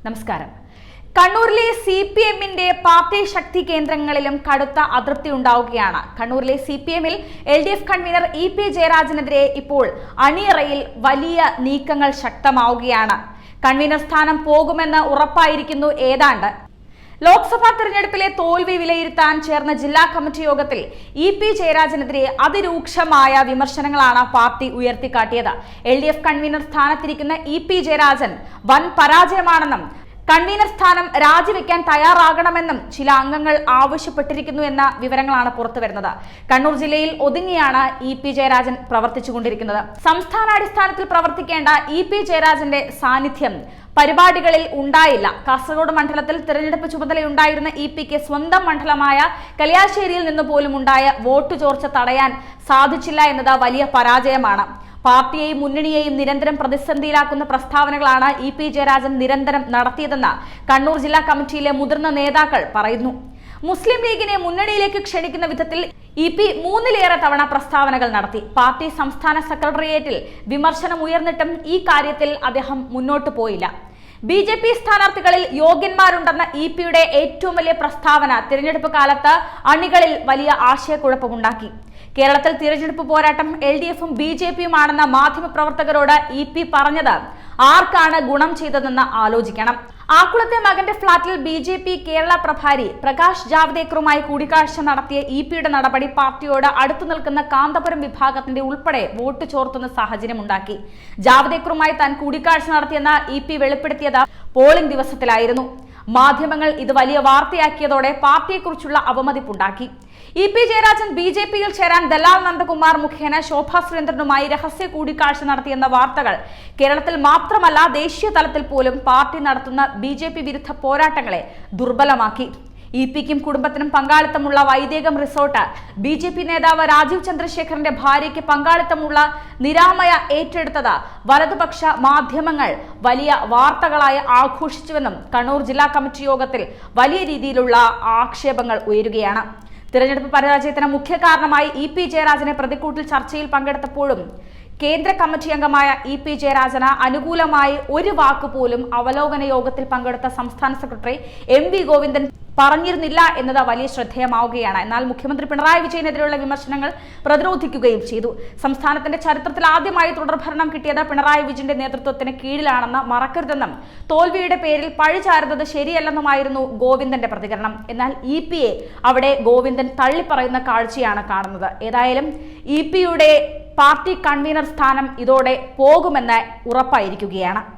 നമസ്കാരം. കണ്ണൂരിലെ CPM-ന്റെ പാർട്ടി ശക്തി കേന്ദ്രങ്ങളിലും കടുത്ത അതൃപ്തി ഉണ്ടാവുകയാണ്. കണ്ണൂരിലെ CPM-ൽ LDF കൺവീനർ EP ജയരാജനെതിരെ ഇപ്പോൾ അണിയറയിൽ വലിയ നീക്കങ്ങൾ ശക്തമാവുകയാണ്. കൺവീനർ സ്ഥാനം പോകുമെന്ന് ഉറപ്പായിരിക്കുന്നു. ഏതാണ്ട് ലോക്സഭാ തെരഞ്ഞെടുപ്പിലെ തോൽവി വിലയിരുത്താൻ ചേർന്ന ജില്ലാ കമ്മിറ്റി യോഗത്തിൽ EP ജയരാജനെതിരെ അതിരൂക്ഷമായ വിമർശനങ്ങളാണ് പാർട്ടി ഉയർത്തിക്കാട്ടിയത്. LDF കൺവീനർ സ്ഥാനത്തിരിക്കുന്ന EP ജയരാജൻ വൻ പരാജയമാണെന്നും കൺവീനർ സ്ഥാനം രാജിവെക്കാൻ തയ്യാറാകണമെന്നും ചില അംഗങ്ങൾ ആവശ്യപ്പെട്ടിരിക്കുന്നു എന്ന വിവരങ്ങളാണ് പുറത്തുവരുന്നത്. കണ്ണൂർ ജില്ലയിൽ ഒതുങ്ങിയാണ് EP ജയരാജൻ പ്രവർത്തിച്ചുകൊണ്ടിരിക്കുന്നത്. സംസ്ഥാനാടിസ്ഥാനത്തിൽ പ്രവർത്തിക്കേണ്ട EP ജയരാജന്റെ സാന്നിധ്യം പരിപാടികളിൽ ഉണ്ടായില്ല. കാസർഗോഡ് മണ്ഡലത്തിൽ തിരഞ്ഞെടുപ്പ് ചുമതലയുണ്ടായിരുന്ന EP-ക്ക് സ്വന്തം മണ്ഡലമായ കല്യാശ്ശേരിയിൽ നിന്ന് പോലും ഉണ്ടായ വോട്ട് ചോർച്ച തടയാൻ സാധിച്ചില്ല എന്നത് വലിയ പരാജയമാണ്. പാർട്ടിയെയും മുന്നണിയെയും നിരന്തരം പ്രതിസന്ധിയിലാക്കുന്ന പ്രസ്താവനകളാണ് EP ജയരാജൻ നിരന്തരം നടത്തിയതെന്ന് കണ്ണൂർ ജില്ലാ കമ്മിറ്റിയിലെ മുതിർന്ന നേതാക്കൾ പറയുന്നു. മുസ്ലിം ലീഗിനെ മുന്നണിയിലേക്ക് ക്ഷണിക്കുന്ന വിധത്തിൽ EP 3-ലേറെ തവണ പ്രസ്താവനകൾ നടത്തി. പാർട്ടി സംസ്ഥാന സെക്രട്ടേറിയറ്റിൽ വിമർശനം ഉയർന്നിട്ടും ഈ കാര്യത്തിൽ അദ്ദേഹം മുന്നോട്ട് പോയില്ല. BJP സ്ഥാനാർത്ഥികളിൽ യോഗ്യന്മാരുണ്ടെന്ന EP-യുടെ ഏറ്റവും വലിയ പ്രസ്താവന തിരഞ്ഞെടുപ്പ് കാലത്ത് അണികളിൽ വലിയ ആശയക്കുഴപ്പമുണ്ടാക്കി. കേരളത്തിൽ തിരഞ്ഞെടുപ്പ് പോരാട്ടം LDF-ഉം BJP-യുമാണെന്ന മാധ്യമപ്രവർത്തകരോട് EP പറഞ്ഞത് ആർക്കാണ് ഗുണം ചെയ്തതെന്ന് ആലോചിക്കണം. ആക്കുളത്തെ മകന്റെ ഫ്ളാറ്റിൽ BJP കേരള പ്രഭാരി പ്രകാശ് ജാവ്ദേക്കറുമായി കൂടിക്കാഴ്ച നടത്തിയ EP-യുടെ നടപടി പാർട്ടിയോട് അടുത്തു നിൽക്കുന്ന കാന്തപുരം വിഭാഗത്തിന്റെ ഉൾപ്പെടെ വോട്ട് ചോർത്തുന്ന സാഹചര്യമുണ്ടാക്കി. ജാവ്ദേക്കറുമായി താൻ കൂടിക്കാഴ്ച നടത്തിയെന്ന് EP വെളിപ്പെടുത്തിയത് പോളിംഗ് ദിവസത്തിലായിരുന്നു. മാധ്യമങ്ങൾ ഇത് വലിയ വാർത്തയാക്കിയതോടെ പാർട്ടിയെക്കുറിച്ചുള്ള അവമതിപ്പുണ്ടാക്കി. EP ജയരാജൻ BJP-യിൽ ചേരാൻ ദലാൽ നന്ദകുമാർ മുഖേന ശോഭാ സുരേന്ദ്രനുമായി രഹസ്യ കൂടിക്കാഴ്ച നടത്തിയെന്ന വാർത്തകൾ കേരളത്തിൽ മാത്രമല്ല ദേശീയ തലത്തിൽ പോലും പാർട്ടി നടത്തുന്ന BJP വിരുദ്ധ പോരാട്ടങ്ങളെ ദുർബലമാക്കി. EP-ക്കും കുടുംബത്തിനും പങ്കാളിത്തമുള്ള വൈദേകം റിസോർട്ട് BJP നേതാവ് രാജീവ് ചന്ദ്രശേഖറിന്റെ ഭാര്യയ്ക്ക് പങ്കാളിത്തമുള്ള നിരാമയ ഏറ്റെടുത്തത് വലതുപക്ഷ മാധ്യമങ്ങൾ വലിയ വാർത്തകളായി ആഘോഷിച്ചുവെന്നും കണ്ണൂർ ജില്ലാ കമ്മിറ്റി യോഗത്തിൽ വലിയ രീതിയിലുള്ള ആക്ഷേപങ്ങൾ ഉയരുകയാണ്. തിരഞ്ഞെടുപ്പ് പരാജയത്തിന് മുഖ്യ കാരണമായി EP ജയരാജനെ പ്രതിക്കൂട്ടിൽ ചർച്ചയിൽ പങ്കെടുത്തപ്പോഴും കേന്ദ്ര കമ്മിറ്റി അംഗമായ EP ജയരാജന് അനുകൂലമായി ഒരു വാക്കുപോലും അവലോകന യോഗത്തിൽ പങ്കെടുത്ത സംസ്ഥാന സെക്രട്ടറി MV ഗോവിന്ദൻ പറഞ്ഞിരുന്നില്ല എന്നത് വലിയ ശ്രദ്ധേയമാവുകയാണ്. എന്നാൽ മുഖ്യമന്ത്രി പിണറായി വിജയനെതിരെയുള്ള വിമർശനങ്ങൾ പ്രതിരോധിക്കുകയും ചെയ്തു. സംസ്ഥാനത്തിന്റെ ചരിത്രത്തിൽ ആദ്യമായി തുടർഭരണം കിട്ടിയത് പിണറായി വിജയന്റെ നേതൃത്വത്തിന് കീഴിലാണെന്ന് മറക്കരുതെന്നും തോൽവിയുടെ പേരിൽ പഴിചാരുന്നത് ശരിയല്ലെന്നുമായിരുന്നു ഗോവിന്ദന്റെ പ്രതികരണം. എന്നാൽ EP-യെ അവിടെ ഗോവിന്ദൻ തള്ളിപ്പറയുന്ന കാഴ്ചയാണ് കാണുന്നത്. ഏതായാലും EP-യുടെ പാർട്ടി കൺവീനർ സ്ഥാനം ഇതോടെ പോകുമെന്ന് ഉറപ്പായിരിക്കുകയാണ്.